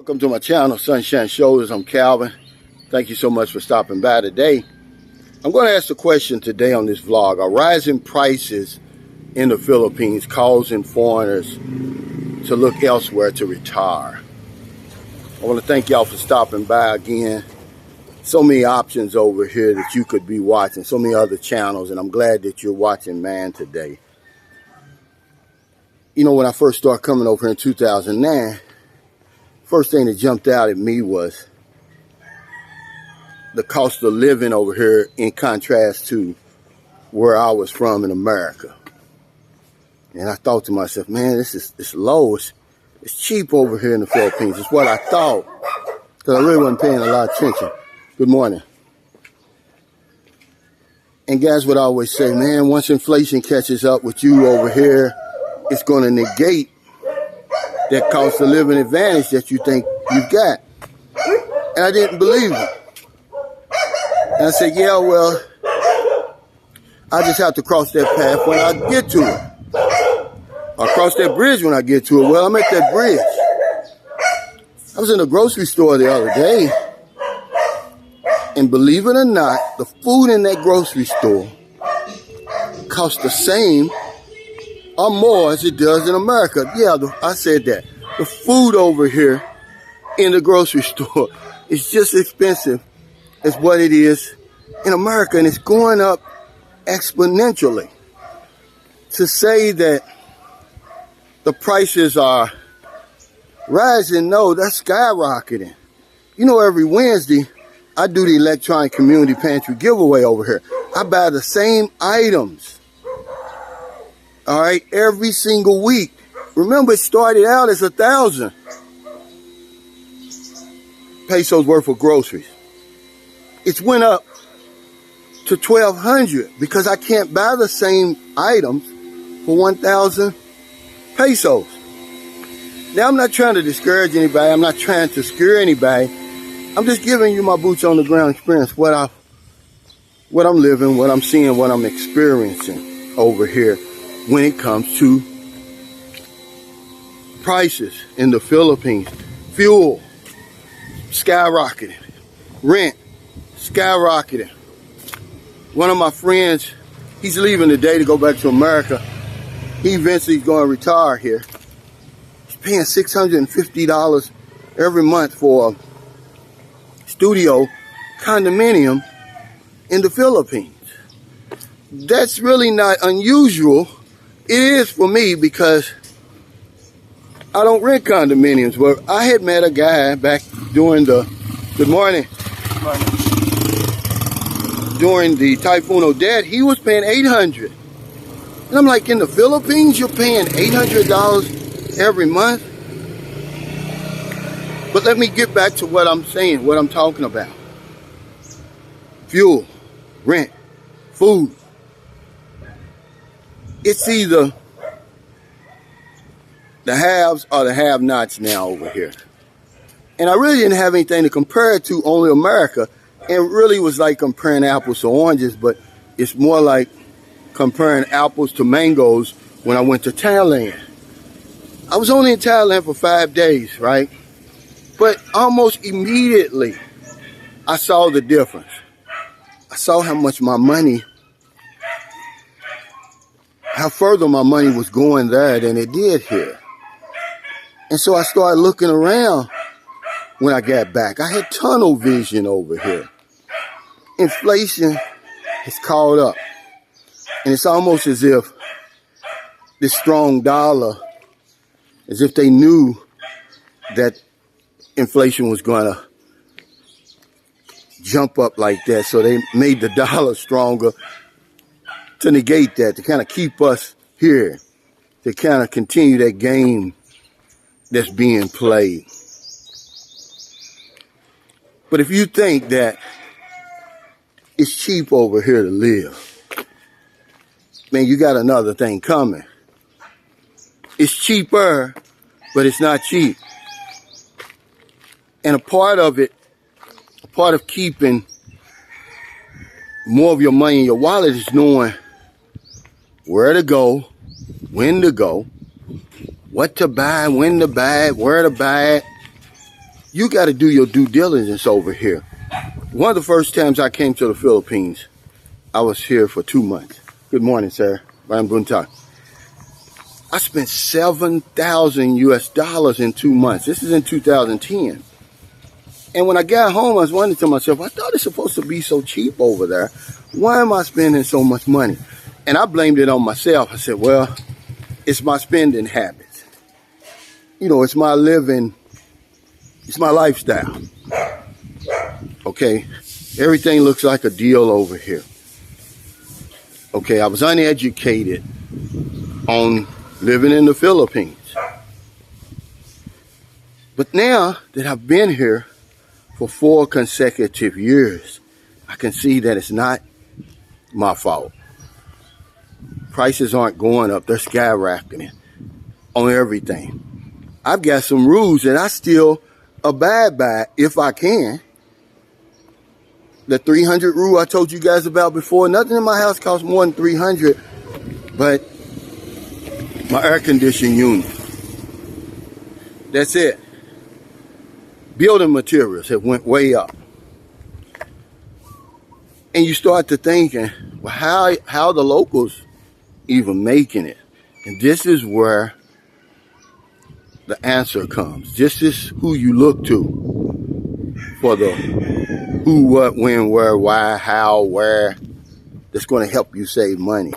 Welcome to my channel, Sunshine Shoulders. I'm Calvin. Thank you so much for stopping by today. I'm going to ask the question today on this vlog. Are rising prices in the Philippines causing foreigners to look elsewhere to retire? I want to thank y'all for stopping by again. So many options over here that you could be watching, so many other channels, and I'm glad that you're watching Man today. You know, when I first started coming over here in 2009, first thing that jumped out at me was the cost of living over here in contrast to where I was from in America. And I thought to myself, man, it's low. It's cheap over here in the Philippines. It's what I thought, because I really wasn't paying a lot of attention. Good morning. And guys would always say, man, once inflation catches up with you over here, it's going to negate that cost of living advantage that you think you've got. And I didn't believe it. And I said, yeah, well, I just have to cross that path when I get to it. I'll cross that bridge when I get to it. Well, I'm at that bridge. I was in a grocery store the other day, and believe it or not, the food in that grocery store costs the same or more as it does in America. Yeah, I said that. The food over here in the grocery store is just as expensive as what it is in America, and it's going up exponentially. To say that the prices are rising, no, that's skyrocketing. You know, every Wednesday, I do the electronic community pantry giveaway over here. I buy the same items, all right, every single week. Remember, it started out as 1,000 pesos worth of groceries. It's went up to 1,200 because I can't buy the same items for 1,000 pesos. Now, I'm not trying to discourage anybody. I'm not trying to scare anybody. I'm just giving you my boots on the ground experience, what I'm living, what I'm seeing, what I'm experiencing over here when it comes to prices in the Philippines. Fuel skyrocketing, rent skyrocketing. One of my friends, he's leaving today to go back to America. He eventually is going to retire here. He's paying $650 every month for a studio condominium in the Philippines. That's really not unusual. It is for me because I don't rent condominiums. But I had met a guy back during the, good morning, during the Typhoon Odette. He was paying $800. And I'm like, in the Philippines, you're paying $800 every month? But let me get back to what I'm saying, what I'm talking about. Fuel, rent, food. It's either the haves or the have-nots now over here. And I really didn't have anything to compare it to, only America. And it really was like comparing apples to oranges, but it's more like comparing apples to mangoes when I went to Thailand. I was only in Thailand for 5 days, right? But almost immediately, I saw the difference. I saw how much my money, how further my money was going there than it did here. And so I started looking around when I got back. I had tunnel vision over here. Inflation has caught up. And it's almost as if this strong dollar, as if they knew that inflation was going to jump up like that. So they made the dollar stronger to negate that, to kind of keep us here, to kind of continue that game that's being played. But if you think that it's cheap over here to live, man, you got another thing coming. It's cheaper, but it's not cheap. And a part of it, a part of keeping more of your money in your wallet is knowing where to go, when to go, what to buy, when to buy it, where to buy it. you got to do your due diligence over here. One of the first times I came to the Philippines, I was here for 2 months. Good morning, sir. I'm Bunta. I spent $7,000 US in 2 months. This is in 2010. And when I got home, I was wondering to myself, I thought it's supposed to be so cheap over there. Why am I spending so much money? And I blamed it on myself. I said, well, it's my spending habits. You know, it's my living, it's my lifestyle. Okay, everything looks like a deal over here. Okay, I was uneducated on living in the Philippines. But now that I've been here for 4 consecutive years, I can see that it's not my fault. Prices aren't going up, they're skyrocketing on everything. I've got some rules that I still abide by if I can. The 300 rule I told you guys about before, nothing in my house costs more than 300, but my air conditioning unit. That's it. Building materials have went way up. And you start to thinking, well, how the locals even making it? And this is where the answer comes. This is who you look to for the who, what, when, where, why, how, where. That's going to help you save money.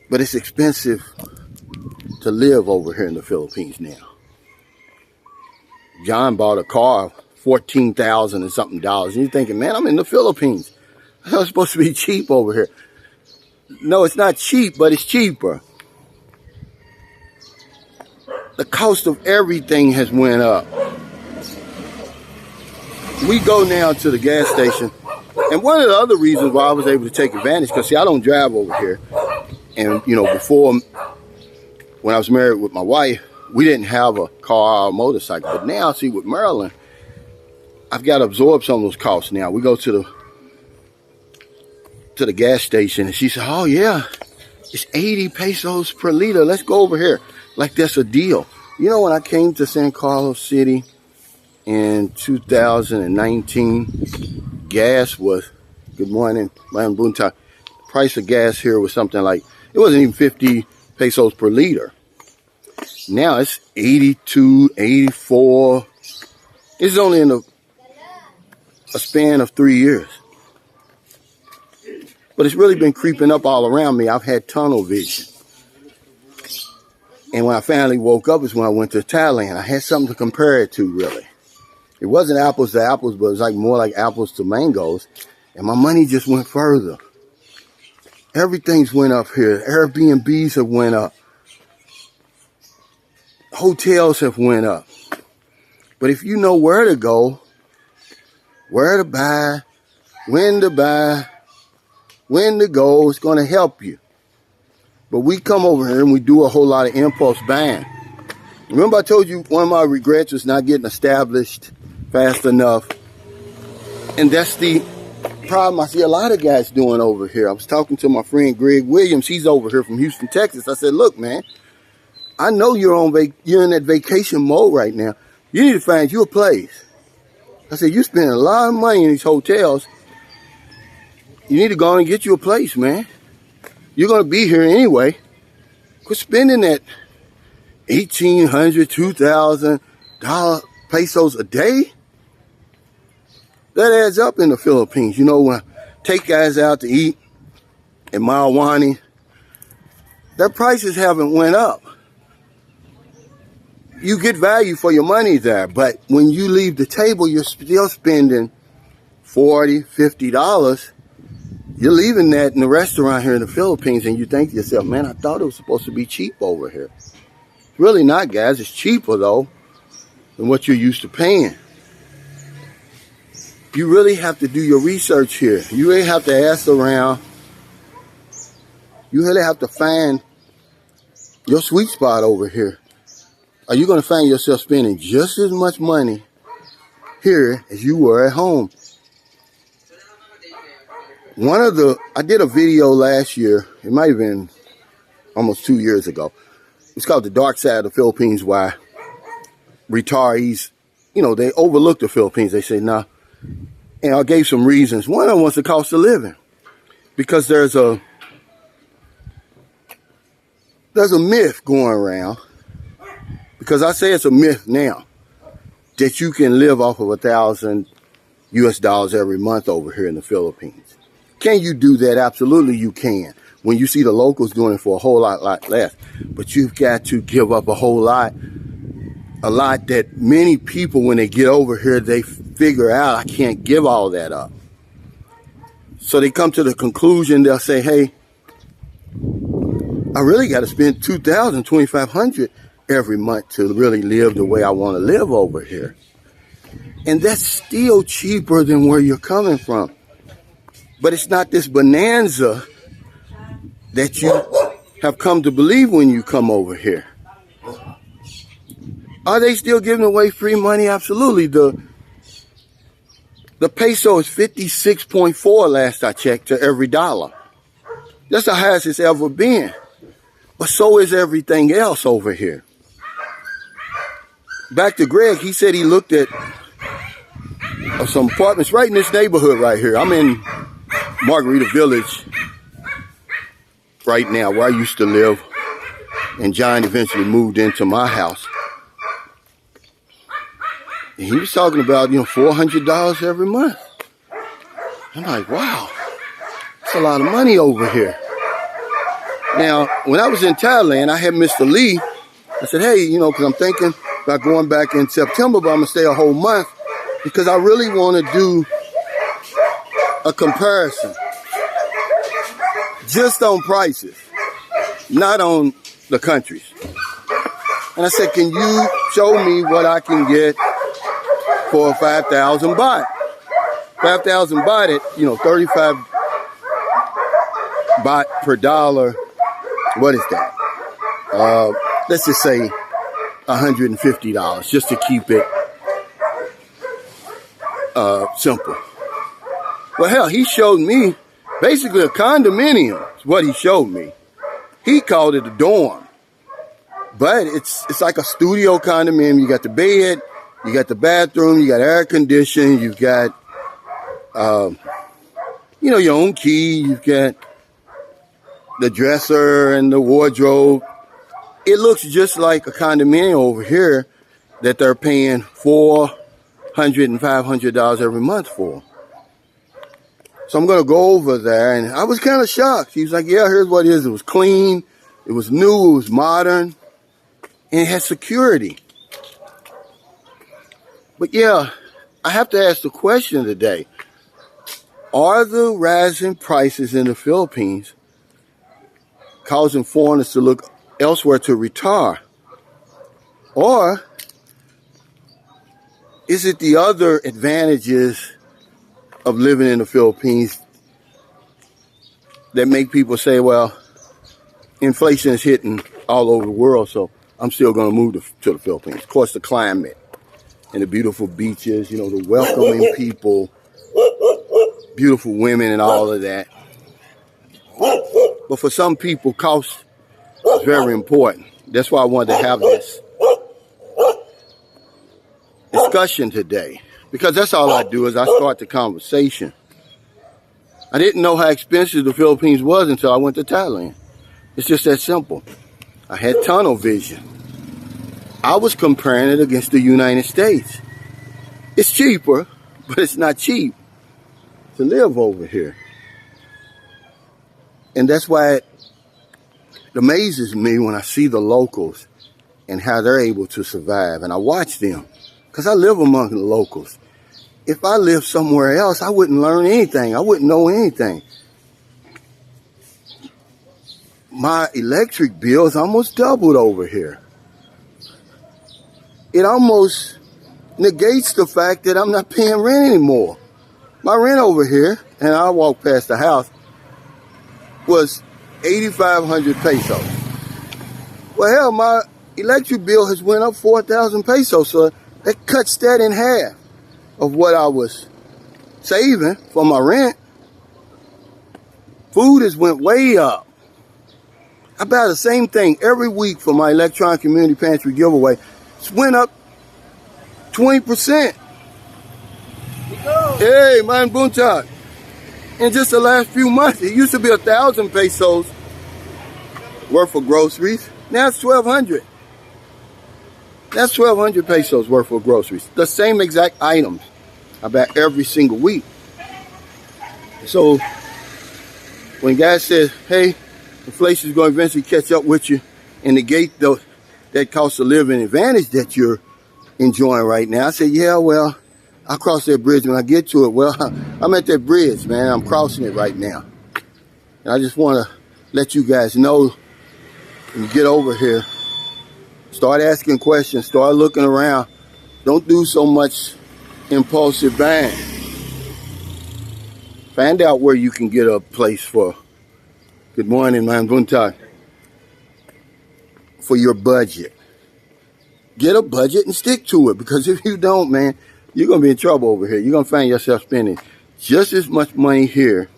But it's expensive to live over here in the Philippines now. John bought a car, $14,000 and something dollars. And you're thinking, man, I'm in the Philippines. It's supposed to be cheap over here. No, it's not cheap, but it's cheaper. The cost of everything has went up. We go now to the gas station. And one of the other reasons why I was able to take advantage, because see, I don't drive over here. And, you know, before, when I was married with my wife, we didn't have a car or a motorcycle. But now, see, with Maryland, I've got to absorb some of those costs now. We go to the gas station, and she said, oh, yeah, it's 80 pesos per liter. Let's go over here. Like that's a deal. You know, when I came to San Carlos City in 2019, gas was, good morning, Madam Bunta. The price of gas here was something like, it wasn't even 50 pesos per liter. Now it's 82, 84. It's only in a span of 3 years. But it's really been creeping up all around me. I've had tunnel vision. And when I finally woke up is when I went to Thailand. I had something to compare it to, really. It wasn't apples to apples, but it was like more like apples to mangoes. And my money just went further. Everything's went up here. Airbnbs have went up. Hotels have went up. But if you know where to go, where to buy, when to go, it's going to help you. But we come over here and we do a whole lot of impulse buying. Remember I told you one of my regrets was not getting established fast enough. And that's the problem I see a lot of guys doing over here. I was talking to my friend Greg Williams. He's over here from Houston, Texas. I said, look, man, I know you're in that vacation mode right now. You need to find you a place. I said, you're spending a lot of money in these hotels. You need to go and get you a place, man. You're going to be here anyway. Quit spending that $1,800, $2,000 pesos a day. That adds up in the Philippines. You know, when I take guys out to eat in Malwani, their prices haven't went up. You get value for your money there, but when you leave the table, you're still spending $40, $50. You're leaving that in the restaurant here in the Philippines, and you think to yourself, man, I thought it was supposed to be cheap over here. It's really not, guys. It's cheaper, though, than what you're used to paying. You really have to do your research here. You really have to ask around. You really have to find your sweet spot over here. Are you going to find yourself spending just as much money here as you were at home? I did a video last year. It might have been almost 2 years ago. It's called The Dark Side of the Philippines, why retirees they overlook the Philippines. They say, nah. And I gave some reasons. One of them was the cost of living. Because there's a myth going around, because I say it's a myth now, that you can live off of $1,000 US every month over here in the Philippines. Can you do that? Absolutely you can. When you see the locals doing it for a whole lot less. But you've got to give up a whole lot. A lot that many people, when they get over here, they figure out, I can't give all that up. So they come to the conclusion, they'll say, hey, I really got to spend $2,000, $2,500 every month to really live the way I want to live over here. And that's still cheaper than where you're coming from. But it's not this bonanza that you have come to believe when you come over here. Are they still giving away free money? Absolutely. The peso is 56.4 last I checked to every dollar. That's the highest it's ever been. But so is everything else over here. Back to Greg, he said he looked at some apartments right in this neighborhood right here. I'm in Margarita Village right now, where I used to live. And John eventually moved into my house. And he was talking about, $400 every month. I'm like, wow, that's a lot of money over here. Now, when I was in Thailand, I had Mr. Lee. I said, hey, because I'm thinking about going back in September, but I'm going to stay a whole month because I really want to do a comparison. Just on prices, not on the countries. And I said, can you show me what I can get for 5,000 baht? 5,000 baht at, 35 baht per dollar. What is that? Let's just say $150, just to keep it simple. Well, hell, he showed me basically a condominium is what he showed me. He called it a dorm. But it's like a studio condominium. You got the bed, you got the bathroom, you got air conditioning, you've got, your own key, you've got the dresser and the wardrobe. It looks just like a condominium over here that they're paying $400 and $500 every month for. So I'm going to go over there, and I was kind of shocked. He was like, yeah, here's what it is. It was clean, it was new, it was modern, and it had security. But yeah, I have to ask the question today. Are the rising prices in the Philippines causing foreigners to look elsewhere to retire? Or is it the other advantages of living in the Philippines that make people say, well, inflation is hitting all over the world, so I'm still going to move to the Philippines? Of course, the climate and the beautiful beaches, the welcoming people, beautiful women and all of that. But for some people, cost is very important. That's why I wanted to have this discussion today. Because that's all I do is I start the conversation. I didn't know how expensive the Philippines was until I went to Thailand. It's just that simple. I had tunnel vision. I was comparing it against the United States. It's cheaper, but it's not cheap to live over here. And that's why it amazes me when I see the locals and how they're able to survive. And I watch them because I live among the locals. If I lived somewhere else, I wouldn't learn anything. I wouldn't know anything. My electric bill is almost doubled over here. It almost negates the fact that I'm not paying rent anymore. My rent over here, and I walk past the house, was 8,500 pesos. Well, hell, my electric bill has went up 4,000 pesos, so that cuts that in half of what I was saving for my rent. Food has went way up. I buy the same thing every week for my electronic community pantry giveaway. It's went up 20%. Hey, man, Bunta. In just the last few months, it used to be 1,000 pesos worth of groceries. Now it's 1,200. That's 1,200 pesos worth of groceries. The same exact items about every single week. So when guys says, hey, inflation is going to eventually catch up with you and negate that cost of living advantage that you're enjoying right now, I say, yeah, well, I'll cross that bridge when I get to it. Well, I'm at that bridge, man. I'm crossing it right now. And I just want to let you guys know, when you get over here, start asking questions, start looking around. Don't do so much impulsive buying. Find out where you can get a place for, good morning, man, Buntag, for your budget. Get a budget and stick to it, because if you don't, man, you're going to be in trouble over here. You're going to find yourself spending just as much money here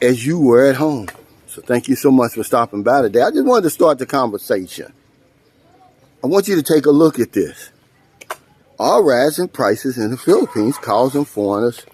as you were at home. So thank you so much for stopping by today. I just wanted to start the conversation. I want you to take a look at this. All rising prices in the Philippines causing foreigners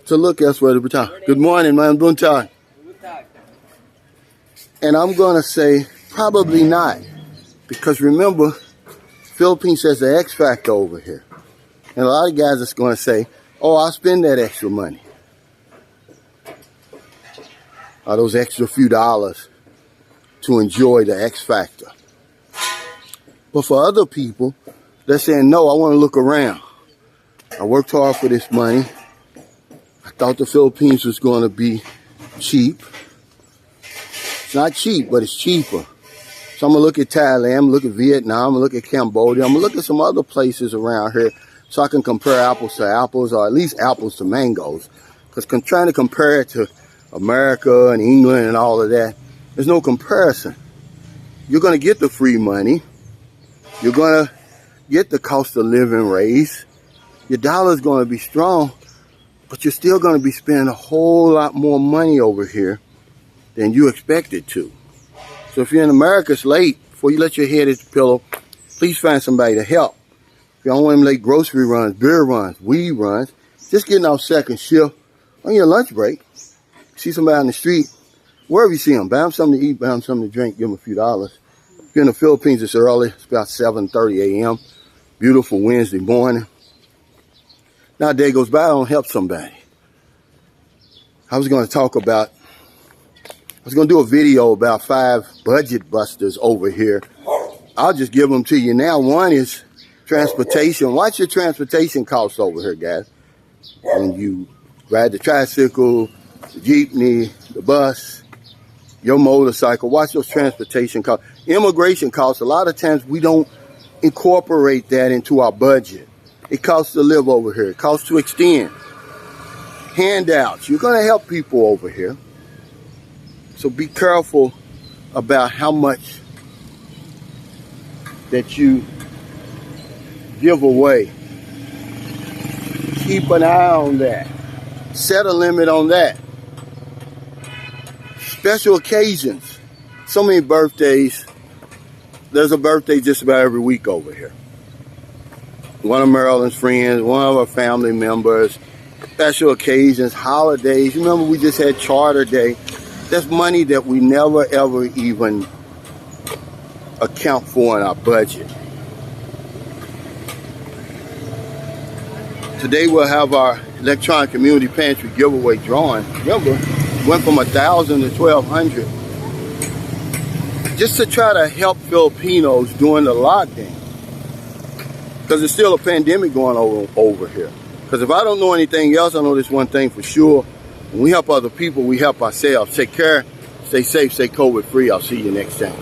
to look elsewhere to return. Good morning, man. Buntag. And I'm going to say probably not. Because remember, Philippines has the X factor over here. And a lot of guys are going to say, oh, I'll spend that extra money. Or those extra few dollars to enjoy the X factor. But for other people, they're saying, no, I want to look around. I worked hard for this money. I thought the Philippines was going to be cheap. It's not cheap, but it's cheaper. So I'm going to look at Thailand, I'm going to look at Vietnam, I'm going to look at Cambodia, I'm going to look at some other places around here so I can compare apples to apples, or at least apples to mangoes. Because trying to compare it to America and England and all of that, there's no comparison. You're going to get the free money. You're going to get the cost of living raise. Your dollar's going to be strong, but you're still going to be spending a whole lot more money over here than you expected to. So if you're in America, it's late. Before you let your head hit the pillow, please find somebody to help. If you don't want them late grocery runs, beer runs, weed runs, just getting off second shift on your lunch break. See somebody on the street, wherever you see them, buy them something to eat, buy them something to drink, give them a few dollars. If you're in the Philippines, it's early. It's about 7:30 a.m. Beautiful Wednesday morning. Now a day goes by, I don't help somebody. I was going to do a video about 5 budget busters over here. I'll just give them to you now. One is transportation. Watch your transportation costs over here, guys. When you ride the tricycle, the jeepney, the bus, your motorcycle, watch those transportation costs. Immigration costs, a lot of times we don't incorporate that into our budget. It costs to live over here. It costs to extend. Handouts. You're going to help people over here. So be careful about how much that you give away. Keep an eye on that. Set a limit on that. Special occasions. So many birthdays. There's a birthday just about every week over here. One of Marilyn's friends, one of our family members, special occasions, holidays. You remember we just had Charter Day. That's money that we never ever even account for in our budget. Today we'll have our electronic community pantry giveaway drawing. Remember, went from 1,000 to 1,200. Just to try to help Filipinos during the lockdown. Because there's still a pandemic going over here. Because if I don't know anything else, I know this one thing for sure. When we help other people, we help ourselves. Take care, stay safe, stay COVID free. I'll see you next time.